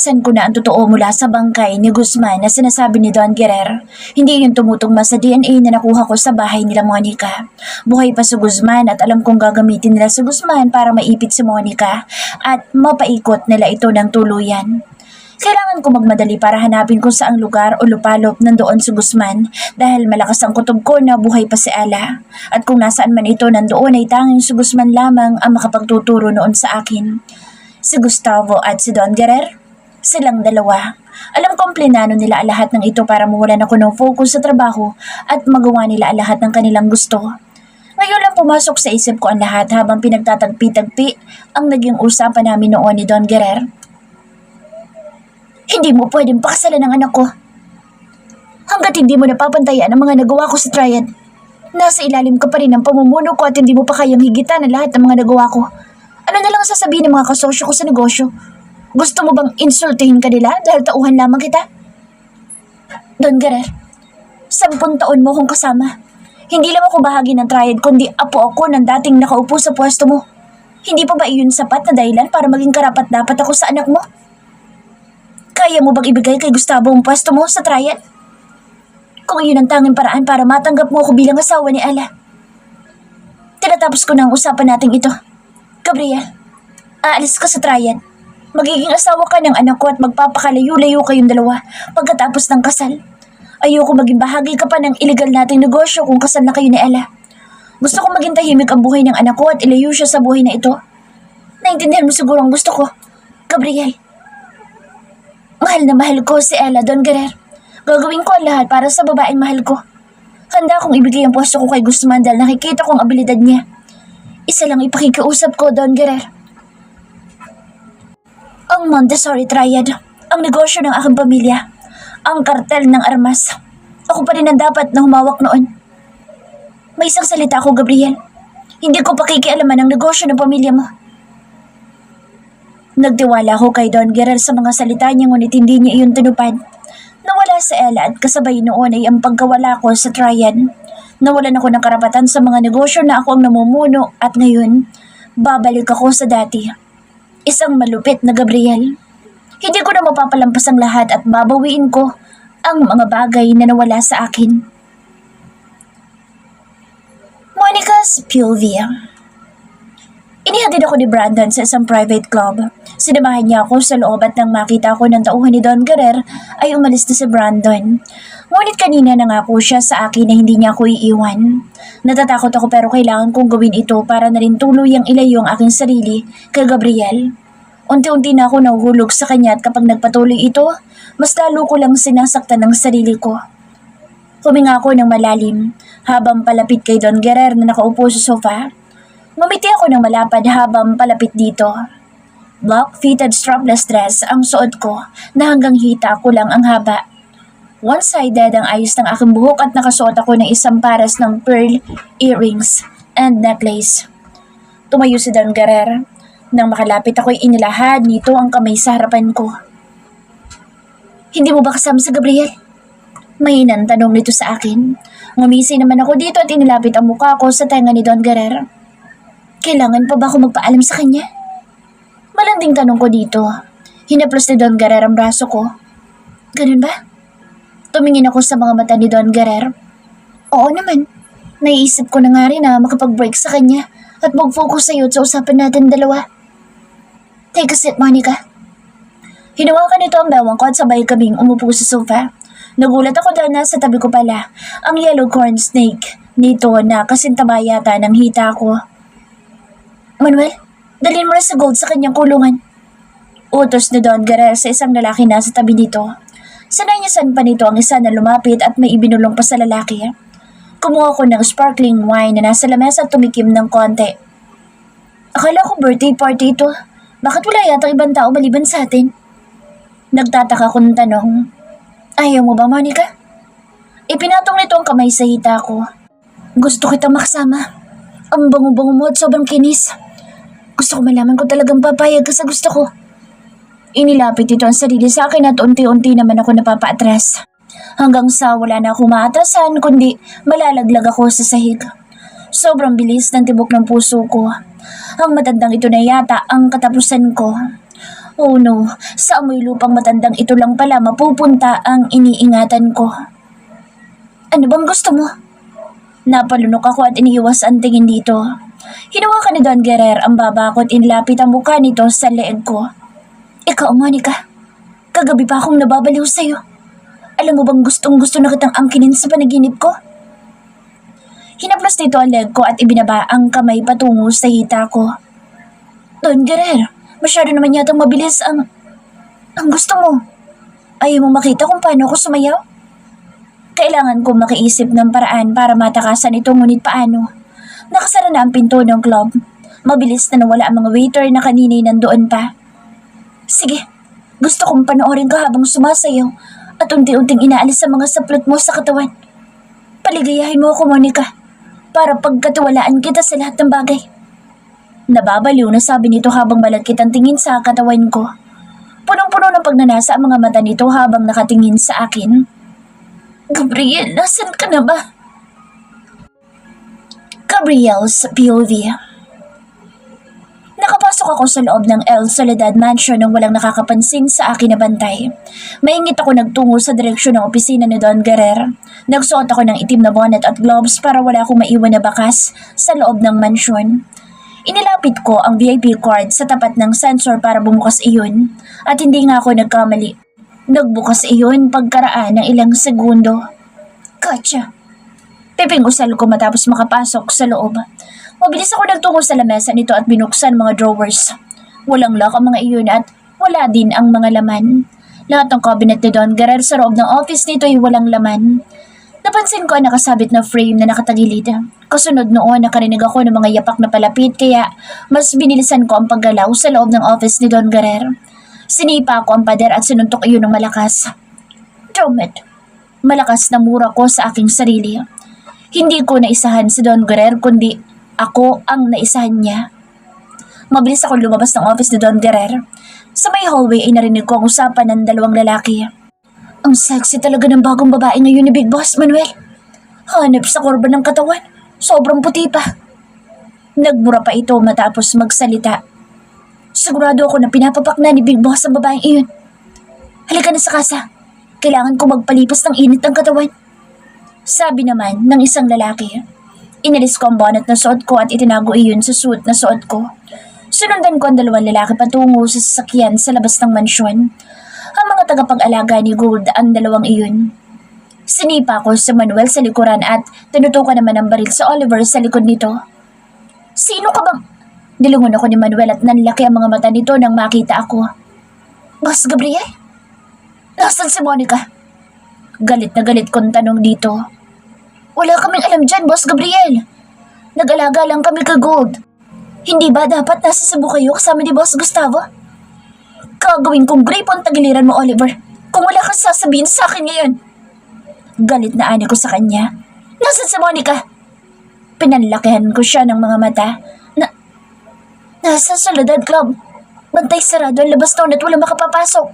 Nalaman ko na ang totoo mula sa bangkay ni Guzman na sinasabi ni Don Guerrer. Hindi yun tumutugma sa DNA na nakuha ko sa bahay nila Monica. Buhay pa si Guzman at alam kong gagamitin nila si Guzman para maipit si Monica at mapaikot nila ito ng tuluyan. Kailangan ko magmadali para hanapin kung saang lugar o lupalop nandoon si Guzman dahil malakas ang kutob ko na buhay pa si Ala. At kung nasaan man ito nandoon ay tanging si Guzman lamang ang makapagtuturo noon sa akin. Si Gustavo at si Don Guerrer, silang dalawa. Alam kong plinano nila lahat ng ito para mawalan ako ng focus sa trabaho at magawa nila lahat ng kanilang gusto. Ngayon lang pumasok sa isip ko ang lahat habang pinagtatagpi-tagpi ang naging usapan namin noon ni Don Guerrer. Hindi mo pwedeng pakasalan ng anak ko. Hanggat hindi mo napapantayan ang mga nagawa ko sa triad, nasa ilalim ka pa rin ng pamumuno ko at hindi mo pa kayang higitan ang lahat ng mga nagawa ko. Ano na lang sasabihin ng mga kasosyo ko sa negosyo? Gusto mo bang insultihin ka nila dahil tauhan lamang kita? Don Guerrer, 10 taon mo akong kasama. Hindi lang ako bahagi ng triad kundi apo ako ng dating nakaupo sa pwesto mo. Hindi pa ba iyon sapat na dahilan para maging karapat-dapat ako sa anak mo? Kaya mo bang ibigay kay Gustavo ang pwesto mo sa triad? Kung iyon ang tanging paraan para matanggap mo ako bilang asawa ni Ala. Tinatapos ko na ang usapan nating ito. Gabriel, aalis ka sa triad. Magiging asawa ka ng anak ko at magpapakalayo-layo kayong dalawa pagkatapos ng kasal. Ayoko maging bahagi ka pa ng illegal nating negosyo kung kasal na kayo ni Ella. Gusto kong maging tahimik ang buhay ng anak ko at ilayo siya sa buhay na ito. Naintindihan mo siguro ang gusto ko, Gabriel. Mahal na mahal ko si Ella, Don Guerrer. Gagawin ko ang lahat para sa babaeng mahal ko. Handa akong ibigay ang pwesto ko kay Guzman dahil nakikita ko ang abilidad niya. Isa lang ipakikiusap ko, Don Guerrer. Ang Montessori Triad, ang negosyo ng aking pamilya, ang kartel ng armas. Ako pa rin ang dapat na humawak noon. May isang salita ko, Gabriel. Hindi ko pakikialaman ang negosyo ng pamilya mo. Nagtiwala ako kay Don Guerrer sa mga salita niya ngunit hindi niya iyon tinupad. Nawala si Ella at kasabay noon ay ang pagkawala ko sa Triad. Nawalan ako ng karapatan sa mga negosyo na ako ang namumuno at ngayon, babalik ako sa dati. Isang malupit na Gabriel. Hindi ko na mapapalampas ang lahat at babawiin ko ang mga bagay na nawala sa akin. Monica's Pulvia. Inihatid ako ni Brandon sa isang private club. Sinamahan niya ako sa loob at nang makita ko ng tauhan ni Don Guerrer ay umalis na si Brandon. Ngunit kanina nangako siya sa akin na hindi niya ako iiwan. Natatakot ako pero kailangan kong gawin ito para na rin tuluyang ilayo ang aking sarili kay Gabriel. Unti-unti na ako nahuhulog sa kanya at kapag nagpatuloy ito, mas lalo ko lang sinasaktan ng sarili ko. Huminga ako ng malalim habang palapit kay Don Guerrer na nakaupo sa sofa. Ngumiti ako ng malapad habang palapit dito. Block-fitted strapless dress ang suot ko na hanggang hita ko lang ang haba. One-sided ang ayos ng aking buhok at nakasuot ako ng isang pares ng pearl earrings and necklace. Tumayo si Don Guerrer. Nang makalapit ako'y inilahad nito ang kamay sa harapan ko. Hindi mo ba kasama si Gabriel? Mahinang tanong nito sa akin. Ngumisi naman ako dito at inilapit ang mukha ko sa tenga ni Don Guerrer. Kailangan pa ba ako magpaalam sa kanya? Malanding tanong ko dito. Hinaplos ni Don Guerrer ang braso ko. Ganun ba? Tumingin ako sa mga mata ni Don Guerrer. Oo naman. Naiisip ko na nga rin na makapag-break sa kanya at mag-focus sa iyo at sa usapan natin dalawa. Take a seat, Monica. Hinawakan nito ang bewang ko at sabay kaming umupo sa sofa. Nagulat ako dahil nasa tabi ko pala ang yellow corn snake nito na kasintaba yata ng hita ko. Manuel, dalhin mo na sa gold sa kanyang kulungan. Utos ni Don Guerrer sa isang lalaki na sa tabi nito. Sanay-san pa nito ang isa na lumapit at may ibinulong pa sa lalaki. Kumuha ko ng sparkling wine na nasa lamesa at tumikim ng konti. Akala ko birthday party ito. Bakit wala yata ibang tao maliban sa atin? Nagtataka ko ng tanong. Ayaw mo ba, Monica? Ipinatong nito ang kamay sa hita ko. Gusto kita makasama. Ang bango-bango mo at sobrang kinis. Gusto ko malaman kung talagang papayag ka sa gusto ko. Inilapit ito ang sarili sa akin at unti-unti naman ako napapaatras. Hanggang sa wala na akong maatrasan kundi malalaglag ako sa sahig. Sobrang bilis ng tibok ng puso ko. Ang matandang ito na yata ang katapusan ko. Oh no, sa amoy lupang matandang ito lang pala mapupunta ang iniingatan ko. Ano bang gusto mo? Napalunok ako at iniiwas ang tingin dito. Hinawakan ni Don Guerrer ang baba ko at inilapit ang mukha nito sa leeg ko. Ikaw, Monica, kagabi pa akong nababaliw sa'yo. Alam mo bang gustong gusto na kitang angkinin sa panaginip ko? Hinaplos nito ang leg ko at ibinaba ang kamay patungo sa hita ko. Don Guerrer, masyado naman yatang mabilis ang gusto mo. Ayaw mo makita kung paano ako sumayaw? Kailangan kong makiisip ng paraan para matakasan ito, ngunit paano? Nakasara na ang pinto ng club. Mabilis na nawala ang mga waiter na kanina'y nandoon pa. Sige, gusto kong panoorin ka habang sumasayaw at unti-unting inaalis ang mga saplot mo sa katawan. Paligayahin mo ako, Monica, para pagkatiwalaan kita sa lahat ng bagay. Nababaliw na sabi nito habang malagkit ang tingin sa katawan ko. Punong-puno ng pagnanasa ang mga mata nito habang nakatingin sa akin. Gabriel, nasan ka na ba? Gabriel's POV. Nakapasok ako sa loob ng El Soledad Mansion nang walang nakakapansin sa akin na bantay. Maingit ako nagtungo sa direksyon ng opisina ni Don Guerrer. Nagsuot ako ng itim na bonnet at gloves para wala akong maiwan na bakas sa loob ng mansyon. Inilapit ko ang VIP card sa tapat ng sensor para bumukas iyon at hindi nga ako nagkamali. Nagbukas iyon pagkaraan ng ilang segundo. Gotcha! Pipingusal ko matapos makapasok sa loob. Mabilis ako nagtungo sa lamesa nito at binuksan mga drawers. Walang lock ang mga iyon at wala din ang mga laman. Lahat ng cabinet ni Don Guerrer sa loob ng office nito ay walang laman. Napansin ko ang nakasabit na frame na nakatagilid. Kasunod noon nakarinig ako ng mga yapak na palapit kaya mas binilisan ko ang paggalaw sa loob ng office ni Don Guerrer. Sinipa ko ang pader at sinuntok iyon ng malakas. Damn it! Malakas na mura ko sa aking sarili. Hindi ko naisahan si Don Guerrer kundi ako ang naisahan niya. Mabilis ako lumabas ng office ni Don Guerrer. Sa may hallway ay narinig ko ang usapan ng dalawang lalaki. Ang sexy talaga ng bagong babae ngayon ni Big Boss Manuel. Hanap sa korban ng katawan. Sobrang puti pa. Nagmura pa ito matapos magsalita. Sigurado ako na pinapapak na ni Big Boss ang babaeng iyon. Halika na sa kasa. Kailangan ko magpalipas ng init ng katawan. Sabi naman ng isang lalaki. Inalis ko ang bonnet na suot ko at itinago iyon sa suit na suot ko. Sinundan ko ang dalawang lalaki patungo sa sasakyan sa labas ng mansyon. Ang mga tagapag-alaga ni Gold ang dalawang iyon. Sinipa ko si Manuel sa likuran at tinutukan naman ang baril sa Oliver sa likod nito. Sino ka bang? Nilingon ako ni Manuel at nanlaki ang mga mata nito nang makita ako. Boss Gabriel? Nasaan si Monica? Galit na galit kong tanong dito. Wala kaming alam dyan, Boss Gabriel. Nag-alaga lang kami kay Gold. Hindi ba dapat nasa Cebu kayo kasama ni Boss Gustavo? Gagawin kong grape ang tagiliran mo, Oliver, kung wala kang sasabihin sa akin ngayon. Galit na ani ko sa kanya. Nasaan si Monica? Pinanlakihan ko siya ng mga mata. Nasa Soledad Club. Bantay sarado ang labas noon at walang makapapasok.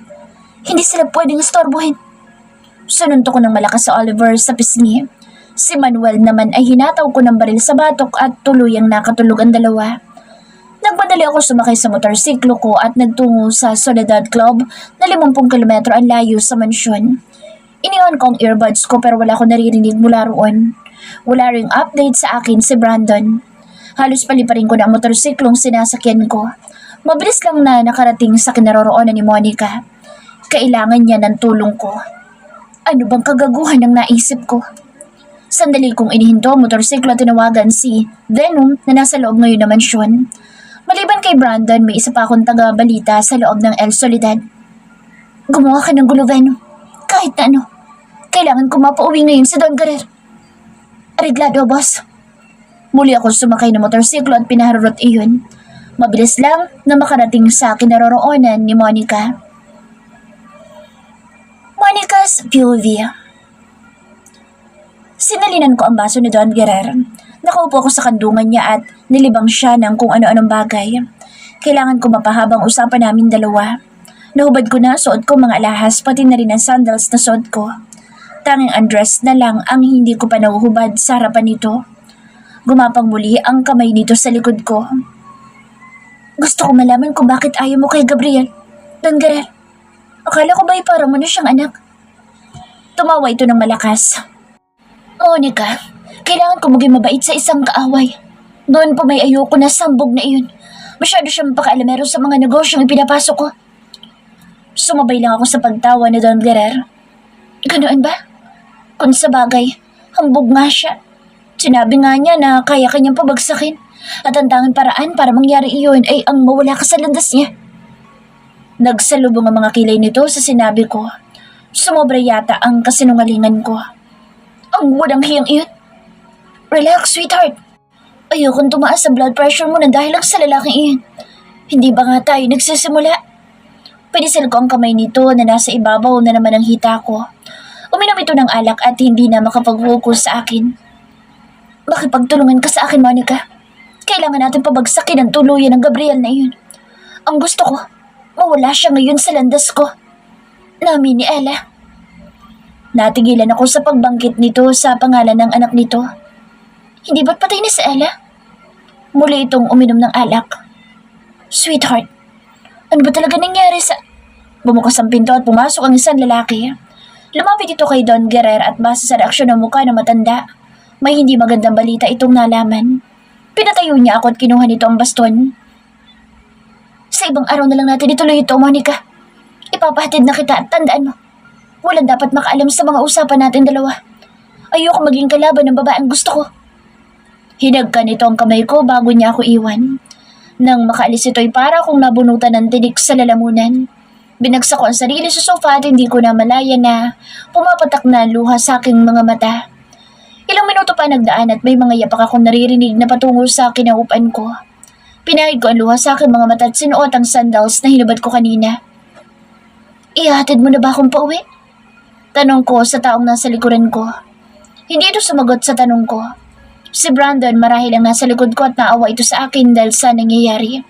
Hindi sila pwedeng istorbohin. Sununto ko ng malakas sa Oliver sa pisngi. Si Manuel naman ay hinataw ko ng baril sa batok at tuluyang nakatulog ang dalawa. Nagmadali ako sumakay sa motorsiklo ko at nagtungo sa Soledad Club na 50 kilometro ang layo sa mansyon. Iniwan ko ang earbuds ko pero wala ko naririnig mula roon. Wala ring update sa akin si Brandon. Halos paliparin ko na ang motorsiklong sinasakyan ko. Mabilis lang na nakarating sa kinaroroonan ni Monica. Kailangan niya ng tulong ko. Ano bang kagaguhan ang naisip ko? Sandali kong inihinto ang motorsiklo at tinawagan si Venom na nasa loob ngayon na mansyon. Maliban kay Brandon, may isa pa akong taga-balita sa loob ng El Soledad. Gumawa ka ng gulo, Venom. Kahit na ano. Kailangan ko mapauwi ngayon sa Don Guerrer. Areglado, boss. Muli ako sumakay ng motorsiklo at pinaharurot iyon. Mabilis lang na makarating sa kinaroroonan ni Monica. Monica's POV. Sinalinan ko ang baso ni Don Guerrer. Nakaupo ako sa kandungan niya at nilibang siya ng kung ano-anong bagay. Kailangan ko mapahabang usapan namin dalawa. Nahubad ko na, suot ko mga alahas, pati na rin ang sandals na suot ko. Tanging undress na lang ang hindi ko pa nahuhubad sa harapan nito. Gumapang muli ang kamay nito sa likod ko. Gusto ko malaman kung bakit ayaw mo kay Gabriel. Don Garer, akala ko ba iparang mo na siyang anak? Tumawa ito ng malakas. Monica, kailangan ko maging mabait sa isang kaaway. Doon pa may ayoko na sambog na iyon. Masyado siyang pakaalamero sa mga negosyong ipinapasok ko. Sumabay lang ako sa pagtawa ni Don Garer. Ganoon ba? Kung sa bagay, hambog nga siya. Sinabi nga niya na kaya kanyang pabagsakin at ang tanging paraan para mangyari iyon ay ang mawala ka sa landas niya. Nagsalubong ang mga kilay nito sa sinabi ko. Sumobra yata ang kasinungalingan ko. Ang walang hiyang iyon. Relax, sweetheart. Ayokong tumaas ang blood pressure mo na dahil lang sa lalaking iyon. Hindi ba nga tayo nagsisimula? Pinisil ko ang kamay nito na nasa ibabaw na naman ang hita ko. Uminom ito ng alak at hindi na makapag-focus sa akin. Makipagtulungan ka sa akin, Monica. Kailangan natin pabagsakin ang tuluyan ng Gabriel na iyon. Ang gusto ko, mawala siya ngayon sa landas ko. Namin ni Ella. Natigilan ako sa pagbangkit nito sa pangalan ng anak nito. Hindi ba't patay na si Ella? Muli itong uminom ng alak. Sweetheart, ano ba talaga nangyari sa... Bumukas ang pinto at pumasok ang isang lalaki. Lumapit ito kay Don Garer at base sa reaksyon ng mukha ng matanda, may hindi magandang balita itong nalaman. Pinatayo niya ako at kinuha nito ang baston. Sa ibang araw na lang natin ituloy ito, Monica. Ipapahatid na kita at tandaan mo. Walang dapat makaalam sa mga usapan natin dalawa. Ayoko maging kalaban ng babaeng gusto ko. Hinagkan nito ang kamay ko bago niya ako iwan. Nang makaalis ito'y para akong nabunutan ng tinik sa lalamunan. Binagsak ko ang sarili sa sofa at hindi ko na malaya na pumapatak na ang luha sa aking mga mata. Ilang minuto pa nagdaan at may mga yapak akong naririnig na patungo sa kinaupan ko. Pinahid ko ang luha sa aking mga mata at sinuot ang sandals na hinubad ko kanina. Ihatid mo na ba akong pauwi? Tanong ko sa taong nasa likuran ko. Hindi ito sumagot sa tanong ko. Si Brandon marahil ang nasa likod ko at naawa ito sa akin dahil sa nangyayari.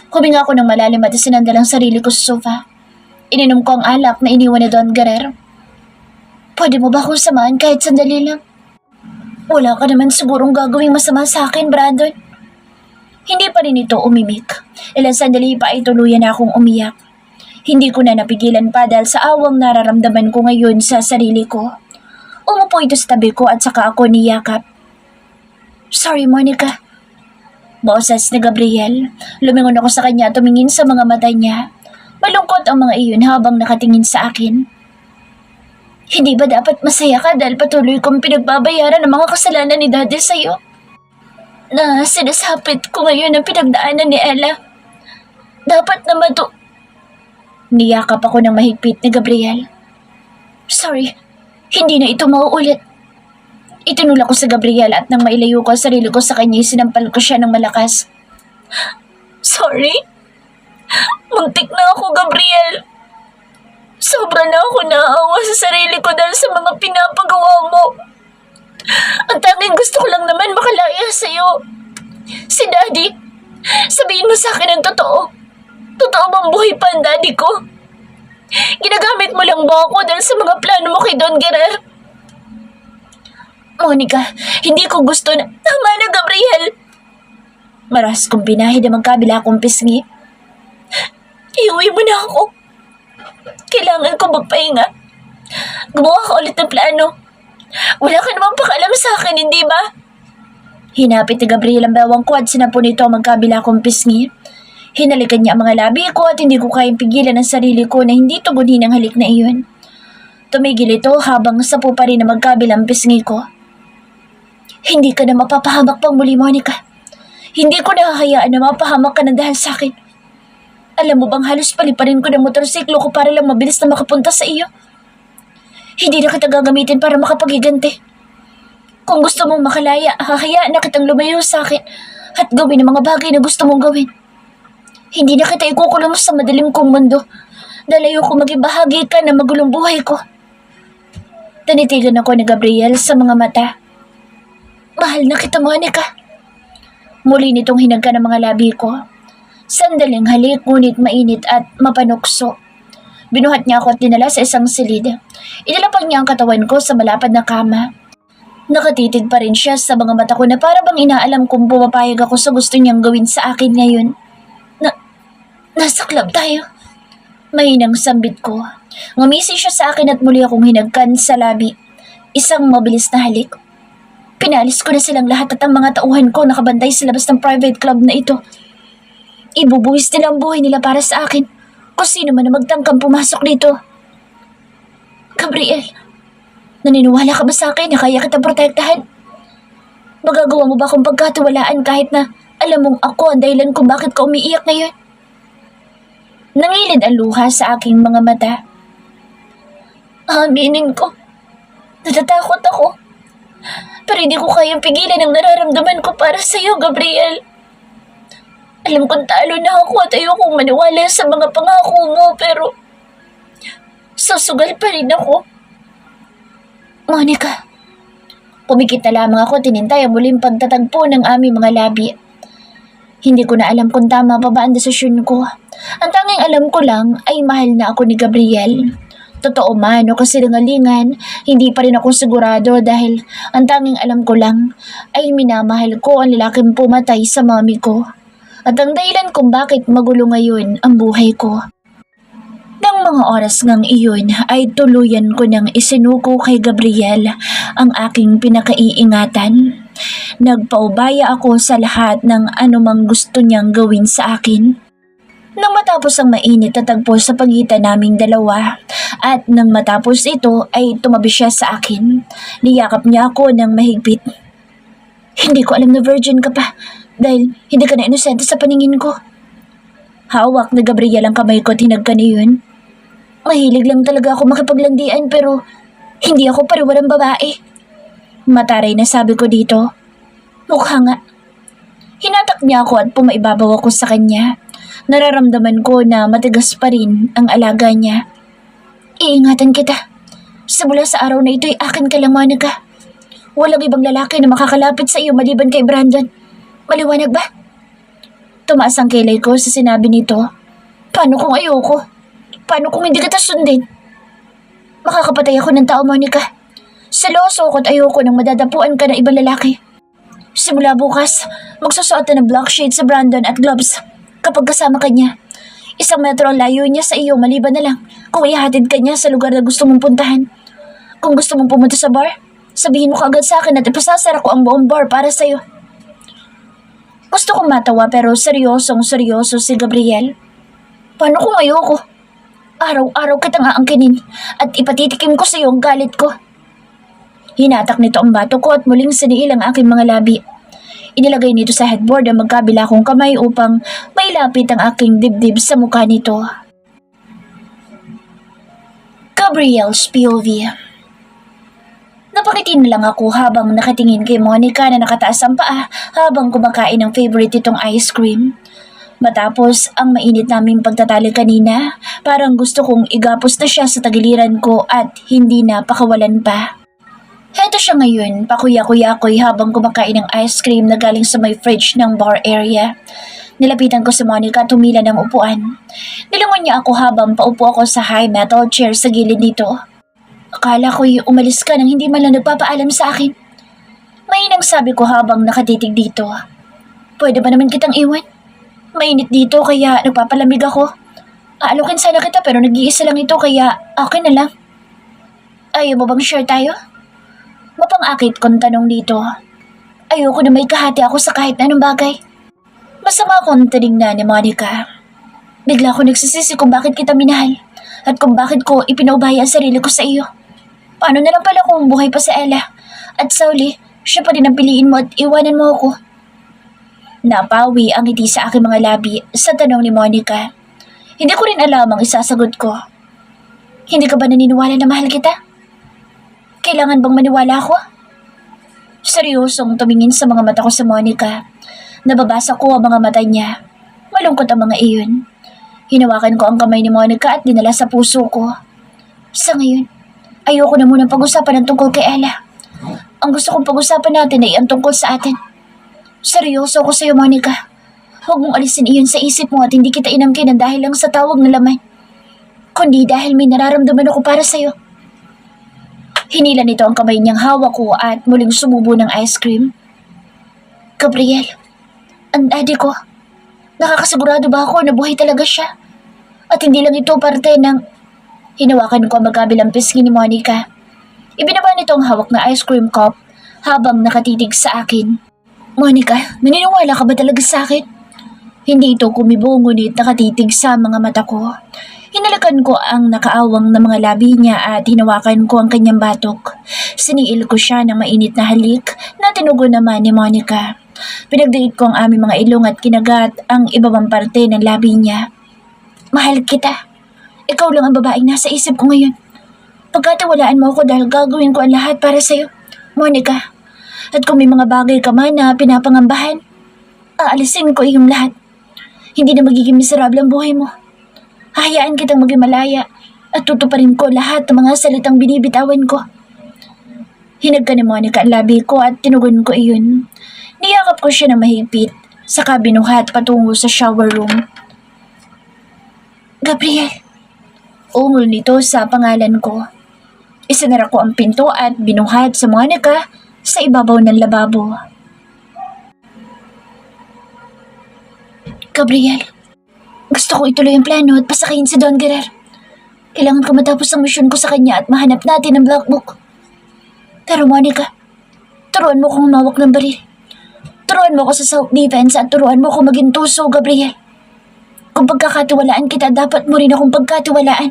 Huminga ako ng malalim at sinandal ang sarili ko sa sofa. Ininom ko ang alak na iniwan ni Don Garer. Pwede mo ba akong samahan kahit sandali lang? Wala ka naman sigurong gagawing masama sa akin, Brandon. Hindi pa rin ito umimik. Ilang sandali pa ay tuluyan na akong umiyak. Hindi ko na napigilan pa dahil sa awang nararamdaman ko ngayon sa sarili ko. Umupo ito sa tabi ko at saka ako niyakap. Sorry, Monica. Boses ni Gabriel. Lumingon ako sa kanya at tumingin sa mga mata niya. Malungkot ang mga iyon habang nakatingin sa akin. Hindi ba dapat masaya ka dahil patuloy kong pinagbabayaran ang mga kasalanan ni Daddy sa'yo? Na sinasapit ko ngayon ang pinagdaanan ni Ella. Dapat na Niyakap ako ng mahigpit ni Gabriel. Sorry, hindi na ito mauulit. Itinulak ko sa Gabriel at nang mailayo ko ang sarili ko sa kanya, sinampal ko siya ng malakas. Sorry? Muntik na ako, Gabriel. Sobra na ako naawa sa sarili ko dahil sa mga pinapagawa mo. Ang tanging gusto ko lang naman makalaya sa'yo. Si Daddy, sabihin mo sa akin ang totoo. Totoo bang buhay pa ang Daddy ko? Ginagamit mo lang ba ako dahil sa mga plano mo kay Don Garer? Monica, hindi ko gusto na... Tama na, Gabriel! Maras kong pinahid ang magkabila kong pisngi. Iuwi mo na ako. Kailangan ko magpahinga. Gumawa ka ulit ng plano. Wala ka namang pakialam sa akin, hindi ba? Hinapit ni Gabriel ang bawang ko at sinapo nito ang magkabila kong pisngi. Hinalikan niya ang mga labi ko at hindi ko kayang pigilan ang sarili ko na hindi tugunin ang halik na iyon. Tumigil ito habang sapo pa rin ang magkabilang pisngi ko. Hindi ka na mapapahamak pang muli, Monica. Hindi ko nahahayaan na mapahamak ka na dahil sa akin. Alam mo bang halos paliparin ko ng motorsiklo ko para lang mabilis na makapunta sa iyo? Hindi na kita gagamitin para makapaghiganti. Kung gusto mong makalaya, hahayaan na kitang lumayo sa akin at gawin ang mga bagay na gusto mong gawin. Hindi na kita ikukulong sa madilim kong mundo dahil ayoko maging bahagi ka ng magulong buhay ko. Tanitigan ako ni Gabriel sa mga mata. Mahal na kita, Monica. Muli nitong hinagka ng mga labi ko. Sandaling halik ngunit mainit at mapanukso. Binuhat niya ako at dinala sa isang silid. Inilapag niya ang katawan ko sa malapad na kama. Nakatitig pa rin siya sa mga mata ko na para bang inaalam kung pumapayag ako sa gusto niyang gawin sa akin ngayon. Nasa club tayo. Mahinang sambit ko. Ngumisi siya sa akin at muli akong hinagkan sa labi. Isang mabilis na halik. Pinalis ko na silang lahat at ang mga tauhan ko nakabantay sa labas ng private club na ito. Ibubuwis nila ang buhay nila para sa akin. Kung sino man na magtangkang pumasok dito. Gabriel, naniniwala ka ba sa akin na kaya kita protektahan? Magagawa mo ba akong pagkatiwalaan kahit na alam mong ako ang dahilan kung bakit ka umiiyak ngayon? Nangilid ang luha sa aking mga mata. Aminin ko, natatakot ako. Pero hindi ko kayang pigilan ang nararamdaman ko para sa iyo, Gabriel. Alam kong talo na ako at ayokong maniwala sa mga pangako mo, pero susugal pa rin ako. Monica, pumikit na lamang ako, tinintay ang muling pagtatagpo ng aming mga labi. Hindi ko na alam kung tama pa ba ang desisyon ko. Ang tanging alam ko lang ay mahal na ako ni Gabriel. Totoo man o kasinungalingan, hindi pa rin ako sigurado dahil ang tanging alam ko lang ay minamahal ko ang lalaking pumatay sa mami ko. At ang dahilan kung bakit magulo ngayon ang buhay ko. Nang mga oras ngang iyon ay tuluyan ko nang isinuko kay Gabriel ang aking pinakaiingatan. Nagpaubaya ako sa lahat ng anumang gusto niyang gawin sa akin. Nang matapos ang mainit na tagpo sa pagitan naming dalawa at nang matapos ito ay tumabi siya sa akin. Niyakap niya ako ng mahigpit. Hindi ko alam na virgin ka pa dahil hindi ka na inosente sa paningin ko. Hawak na Gabriel ang kamay ko at hinagkan niyon. Mahilig lang talaga ako makipaglandian pero hindi ako pariwarang babae. Mataray na sabi ko dito. Mukha nga. Hinatak niya ako at pumaibabaw ako sa kanya. Nararamdaman ko na matigas pa rin ang alaga niya. Iingatan kita. Simula sa araw na ito ay akin ka lang, Monica. Walang ibang lalaki na makakalapit sa iyo maliban kay Brandon. Maliwanag ba? Tumaas ang kilay ko sa sinabi nito. Paano kung ayoko? Paano kung hindi kita sundin? Makakapatay ako ng tao, Monica. Seloso ako at ayoko nang madadapuan ka ng ibang lalaki. Simula bukas, magsusuot na ng black shade sa Brandon at gloves kapag kasama ka niya. 1 metro ang layo niya sa iyo maliban na lang kung ihatid ka niya sa lugar na gusto mong puntahan. Kung gusto mong pumunta sa bar, sabihin mo kaagad sa akin at ipasasara ko ang buong bar para sa iyo. Gusto kong matawa pero seryosong seryoso si Gabriel. Paano kung ayoko? Araw-araw kitang aangkinin at ipatitikim ko sa iyo ang galit ko. Hinatak nito ang bato ko at muling siniil ang aking mga labi. Inilagay nito sa headboard ang magkabila kong kamay upang mailapit ang aking dibdib sa mukha nito. Gabriel's POV. Napakiti na lang ako habang nakatingin kay Monica na nakataas ang paa habang kumakain ng favorite itong ice cream. Matapos ang mainit naming pagtatali kanina, parang gusto kong igapos na siya sa tagiliran ko at hindi na pakawalan pa. Heto siya ngayon, pakuya-kuya-kuy habang kumakain ng ice cream na galing sa may fridge ng bar area. Nilapitan ko si Monica at humila ng upuan. Nilangon niya ako habang paupo ako sa high metal chair sa gilid nito. Akala ko'y umalis ka nang hindi man lang nagpapaalam sa akin. Mainang sabi ko habang nakatitig dito. Pwede ba naman kitang iwan? Mainit dito kaya nagpapalamig ako. Aalokin sana kita pero nag-iisa lang ito kaya akin na lang. Ayaw mo bang share tayo? Mapang-akit kong tanong dito. Ayoko na may kahati ako sa kahit anong bagay. Masama akong tinignan ni Monica. Bigla ko nagsisisi kung bakit kita minahal at kung bakit ko ipinaubaya ang sarili ko sa iyo. Paano na lang pala kung buhay pa si Ella at sa uli, siya pa rin ang piliin mo at iwanan mo ako. Napawi ang ngiti sa aking mga labi sa tanong ni Monica. Hindi ko rin alam ang isasagot ko. Hindi ka ba naniniwala na mahal kita? Kailangan bang maniwala ako? Seryosong tumingin sa mga mata ko sa Monica. Nababasa ko ang mga mata niya. Malungkot ang mga iyon. Hinawakan ko ang kamay ni Monica at dinala sa puso ko. Sa ngayon, ayoko na munang pag-usapan ang tungkol kay Ella. Ang gusto kong pag-usapan natin ay ang tungkol sa atin. Seryoso ako sa iyo, Monica. Huwag mong alisin iyon sa isip mo at hindi kita inangkinan dahil lang sa tawag na laman. Kundi dahil may nararamdaman ako para sa iyo. Hinila nito ang kamay niyang hawak ko at muling sumubo ng ice cream. Gabriel, ang daddy ko. Nakakasigurado ba ako na buhay talaga siya? At hindi lang ito parte ng... Hinawakan ko ang magkabilang pisngi ni Monica. Ibinaba nito ang hawak na ice cream cup habang nakatitig sa akin. Monica, naniniwala ka ba talaga sa akin? Hindi ito kumibo ngunit nakatitig sa mga mata ko. Hinalakan ko ang nakaawang na mga labi niya at hinawakan ko ang kanyang batok. Siniil ko siya ng mainit na halik na tinugon naman ni Monica. Pinagdiit ko ang aming mga ilong at kinagat ang ibabang parte ng labi niya. Mahal kita. Ikaw lang ang babaeng nasa isip ko ngayon. Pagkatiwalaan mo ako dahil gagawin ko ang lahat para sa'yo, Monica. At kung may mga bagay ka man na pinapangambahan, aalisin ko iyong lahat. Hindi na magiging miserable ang buhay mo. Hahayaan kitang maging malaya at tutuparin ko lahat ng mga salitang binibitawan ko. Hinagka ni Monica ang labi ko at tinugon ko iyon. Niyakap ko siya ng mahigpit, saka binuhat patungo sa shower room. Gabriel, ungol nito sa pangalan ko. Isinara ko ang pinto at binuhat sa Monica sa ibabaw ng lababo. Gabriel, gusto ko ituloy ang plano at pasakayin si Don Guerrer. Kailangan ko matapos ang misyon ko sa kanya at mahanap natin ang black book. Pero Monica, turuan mo kong humawak ng baril. Turuan mo ko sa self-defense at turuan mo ko maging tuso, Gabriel. Kung pagkakatiwalaan kita, dapat mo rin akong pagkatiwalaan.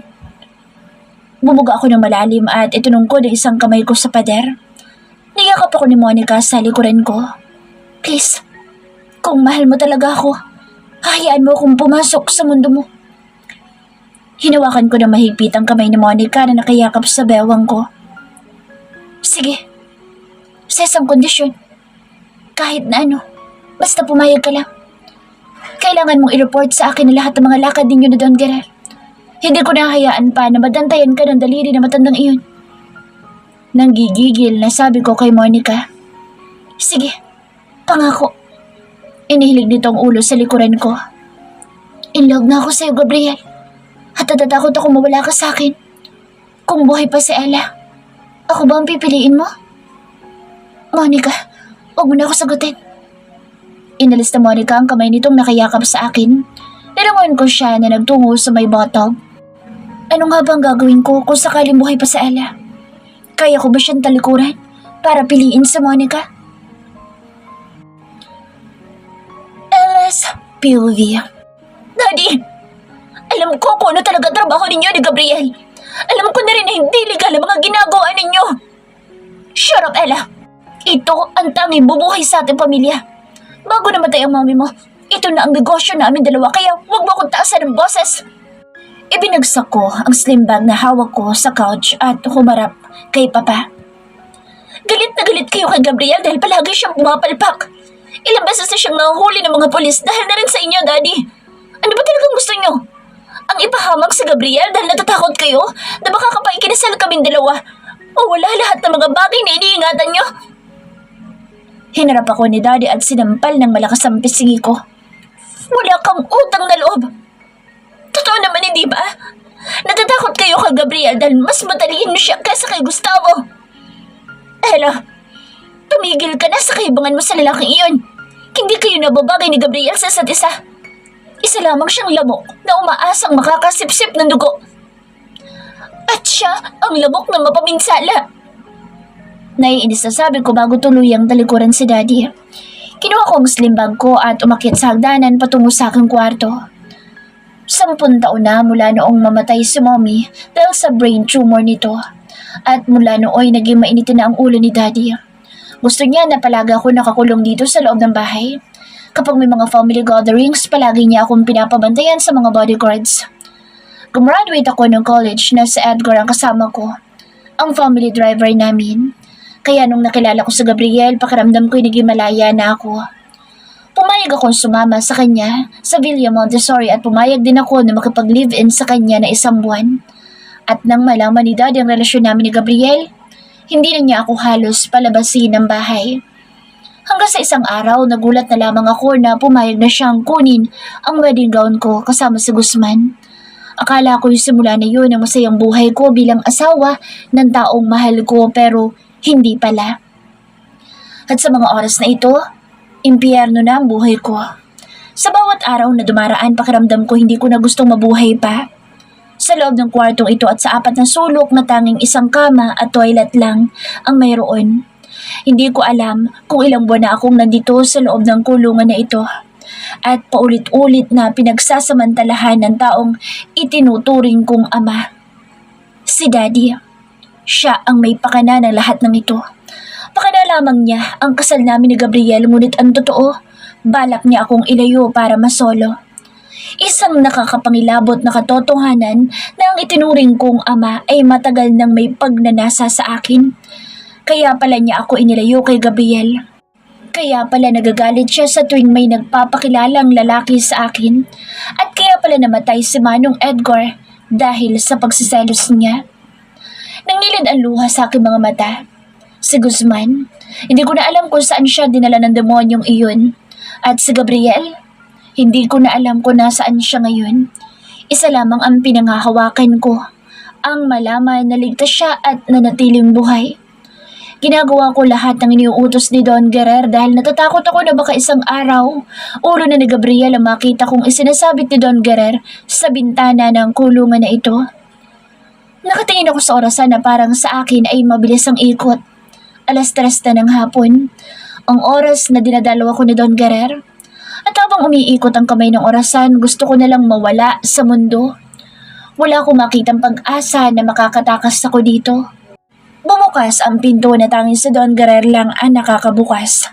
Bumuga ako ng malalim at itinungkod ang isang kamay ko sa pader. Niyakap ako ni Monica sa likuran ko. Please, kung mahal mo talaga ako, hahayaan mo akong pumasok sa mundo mo. Hinawakan ko na mahigpit ang kamay ni Monica na nakayakap sa bewang ko. Sige, sa isang kondisyon. Kahit na ano, basta pumayag ka lang. Kailangan mong i-report sa akin ang lahat ng mga lakad ninyo na Don Guerrer. Hindi ko nahayaan pa na madantayan ka ng daliri na matandang iyon. Nanggigigil na sabi ko kay Monica. Sige, pangako. Inihilig nito ang ulo sa likuran ko. In love na ako sa'yo, Gabriel. At natatakot ako mawala ka sa akin. Kung buhay pa si Ella, ako ba ang pipiliin mo? Monica, huwag mo na ako sagutin. Inalis na Monica ang kamay nitong nakayakap sa akin. Nilangon ko siya na nagtungo sa may bottle. Ano nga ba ang gagawin ko kung sakaling buhay pa si Ella? Kaya ko ba siyang talikuran para piliin sa Monica? Ella's POV. Daddy, alam ko kung ano talaga trabaho ninyo ni Gabriel. Alam ko na rin na hindi legal ang mga ginagawa ninyo. Shut up, Ella. Ito ang tanging bubuhay sa ating pamilya. Bago namatay ang mami mo, ito na ang negosyo namin dalawa kaya huwag mo akong taasan ng boses. Ibinagsak ko ang slim bag na hawak ko sa couch at humarap kay Papa. Galit na galit kayo kay Gabriel dahil palagi siyang pumapalpak. Ilang beses na siyang nahuhuli ng mga polis dahil na rin sa inyo, Daddy. Ano ba talagang gusto niyo? Ang ipahamag sa Gabriel dahil natatakot kayo na baka kapag ikinasal kaming dalawa o wala lahat ng mga bagay na iniingatan niyo? Hinarap ako ni Daddy at sinampal ng malakas ang pisngi ko. Wala kang utang na loob. Totoo naman, hindi ba? Natatakot kayo kay Gabriel dahil mas matalino siya kaysa kay Gustavo. Ella, tumigil ka na sa kaibangan mo sa lalaking iyon. Hindi kayo nababagay ni Gabriel sa isa't isa. Isa lamang siyang lamok na umaasang makakasipsip ng dugo. At siya ang lamok na mapaminsala. Naiinis na sabi ko bago tuluyang talikuran si Daddy. Kinuha ko ang slim bag ko at umakyat sa hagdanan patungo sa aking kwarto. 10 taon na mula noong mamatay si Mommy dahil sa brain tumor nito. At mula nooy naging mainitin na ang ulo ni Daddy. Gusto niya na palagi ako nakakulong dito sa loob ng bahay. Kapag may mga family gatherings, palagi niya akong pinapabantayan sa mga bodyguards. Gumraduate ako ng college na si Edgar ang kasama ko, ang family driver namin. Kaya nung nakilala ko si Gabriel, pakiramdam ko'y naging malaya na ako. Pumayag akong sumama sa kanya sa Villa Montessori at pumayag din ako na makipag-live-in sa kanya na 1 buwan. At nang malaman ni Daddy ang relasyon namin ni Gabriel, hindi na niya ako halos palabasin ng bahay. Hanggang sa isang araw, nagulat na lamang ako na pumayag na siyang kunin ang wedding gown ko kasama si Guzman. Akala ko yung simula na yun ang masayang buhay ko bilang asawa ng taong mahal ko pero hindi pala. At sa mga oras na ito, impyerno na ang buhay ko. Sa bawat araw na dumaraan, pakiramdam ko hindi ko na gustong mabuhay pa. Sa loob ng kwartong ito at sa apat na sulok na tanging isang kama at toilet lang ang mayroon. Hindi ko alam kung ilang buwan na akong nandito sa loob ng kulungan na ito. At paulit-ulit na pinagsasamantalahan ng taong itinuturing kong ama. Si Daddy. Siya ang may pakana ng lahat ng ito. Pakana lamang niya ang kasal namin ni Gabriel, ngunit ang totoo, balak niya akong ilayo para masolo. Isang nakakapangilabot na katotohanan na ang itinuring kong ama ay matagal nang may pagnanasa sa akin. Kaya pala niya ako inilayo kay Gabriel. Kaya pala nagagalit siya sa tuwing may nagpapakilalang lalaki sa akin. At kaya pala namatay si Manong Edgar dahil sa pagsiselos niya. Nangilid ang luha sa aking mga mata. Si Guzman, hindi ko na alam kung saan siya dinala ng demonyong iyon. At si Gabriel, hindi ko na alam kung nasaan siya ngayon. Isa lamang ang pinanghahawakan ko, ang malaman na ligtas siya at nanatiling buhay. Ginagawa ko lahat ng iniuutos ni Don Guerrer dahil natatakot ako na baka isang araw, ulo na ni Gabriel ang makita kong isinasabit ni Don Guerrer sa bintana ng kulungan na ito. Nakatingin ako sa orasan na parang sa akin ay mabilis ang ikot. 3:00 na ng hapon, ang oras na dinadalaw ko ni Don Guerrer. At habang umiikot ang kamay ng orasan, gusto ko nalang mawala sa mundo. Wala akong makitang pag-asa na makakatakas ako dito. Bumukas ang pinto na tanging si Don Guerrer lang ang nakakabukas.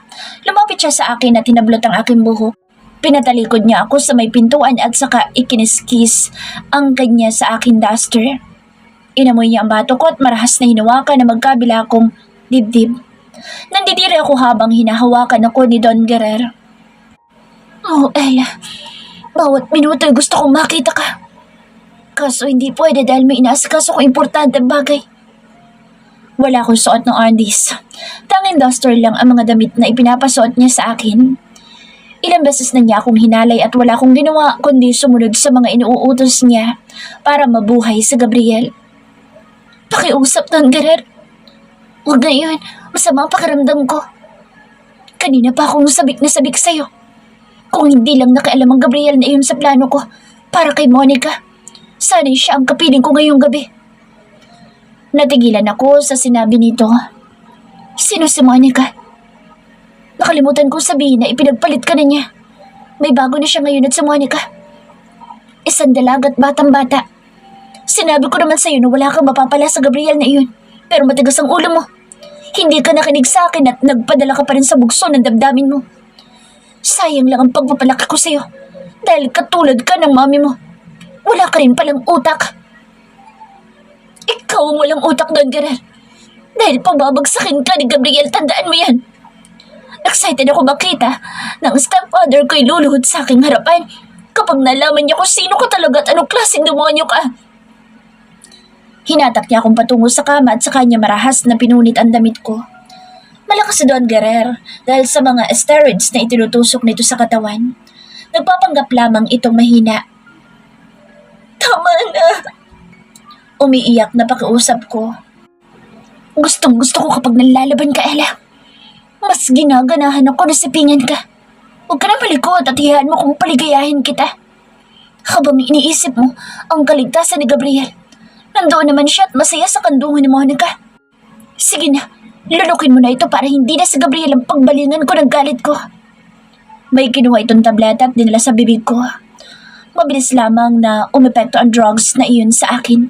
Lumapit siya sa akin at hinablot ang aking buhok. Pinatalikod niya ako sa may pintuan at saka ikiniskis ang kanya sa aking duster. Inamoy niya ang bato ko at marahas na hinawakan na magkabila kong dibdib. Nandidiri ako habang hinahawakan ako ni Don Guerrer. Oh, Ella, bawat minuto gusto kong makita ka. Kaso hindi pwede dahil may inaasikaso ko importanteng bagay. Wala akong suot ng undies. Tanging duster lang ang mga damit na ipinapasuot niya sa akin. Ilang beses na niya akong hinalay at wala akong ginawa kundi sumunod sa mga inuutos niya para mabuhay sa Gabriel. Pakiusap, Don Guerrer. Huwag ngayon, masama ang pakiramdam ko. Kanina pa akong sabik na sabik sa'yo. Kung hindi lang nakialam ang Gabriel na iyon sa plano ko para kay Monica, sana'y siya ang kapiling ko ngayong gabi. Natigilan ako sa sinabi nito. Sino si Monica? Nakalimutan kong sabihin na ipinagpalit ka na niya. May bago na siya ngayon at si Monica. Isang dalaga at batang-bata. Sinabi ko naman sa'yo na wala kang mapapala sa Gabriel na iyon. Pero matigas ang ulo mo. Hindi ka nakinig sa akin at nagpadala ka pa rin sa bugso ng damdamin mo. Sayang lang ang pagpapalaki ko sa'yo. Dahil katulad ka ng mami mo. Wala ka rin palang utak. Ikaw ang walang utak, Don Guerrer. Dahil pababagsakin ka ni Gabriel, tandaan mo yan. Excited ako makita na ang stepfather ko'y luluhod sa aking harapan kapag nalaman niya kung sino ka talaga at anong klaseng demonyo ka. Hinatak niya akong patungo sa kama at sa kanya marahas na pinunit ang damit ko. Malakas si Don Guerrer dahil sa mga steroids na itinutusok nito sa katawan. Nagpapanggap lamang itong mahina. Tama na! Umiiyak na pakiusap ko. Gustong gusto ko kapag nalalaban ka, Ella. Mas ginaganahan ako na sipingan ka. Huwag ka na malikot at hiyahan mo kung paligayahin kita. Habang iniisip mo ang kaligtasan ni Gabriel, nandoon naman siya at masaya sa kandungan ni Monica. Sige na, lulukin mo na ito para hindi na si Gabriel ang pagbalingan ko ng galit ko. May kinuha itong tableta at dinala sa bibig ko. Mabilis lamang na umepekto ang drugs na iyon sa akin.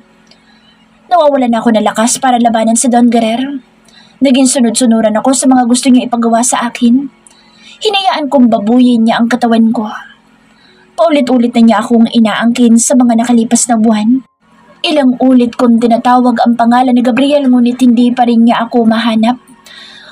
Nawawalan ako ng lakas para labanan si Don Guerrer. Naging sunod-sunuran ako sa mga gusto niya ipagawa sa akin. Hinayaan kong babuyin niya ang katawan ko. Paulit-ulit na niya akong inaangkin sa mga nakalipas na buwan. Ilang ulit kong tinatawag ang pangalan ni Gabriel ngunit hindi pa rin niya ako mahanap.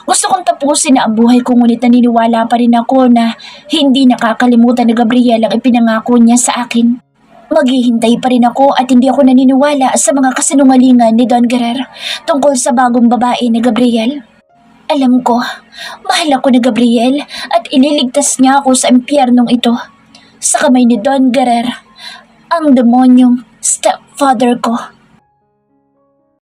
Gusto kong tapusin na ang buhay ko ngunit naniniwala pa rin ako na hindi nakakalimutan ni Gabriel ang ipinangako niya sa akin. Maghihintay pa rin ako at hindi ako naniniwala sa mga kasinungalingan ni Don Guerrer tungkol sa bagong babae ni Gabriel. Alam ko, mahal ako ni Gabriel at ililigtas niya ako sa impyernong ito. Sa kamay ni Don Guerrer, ang demonyong stepfather ko.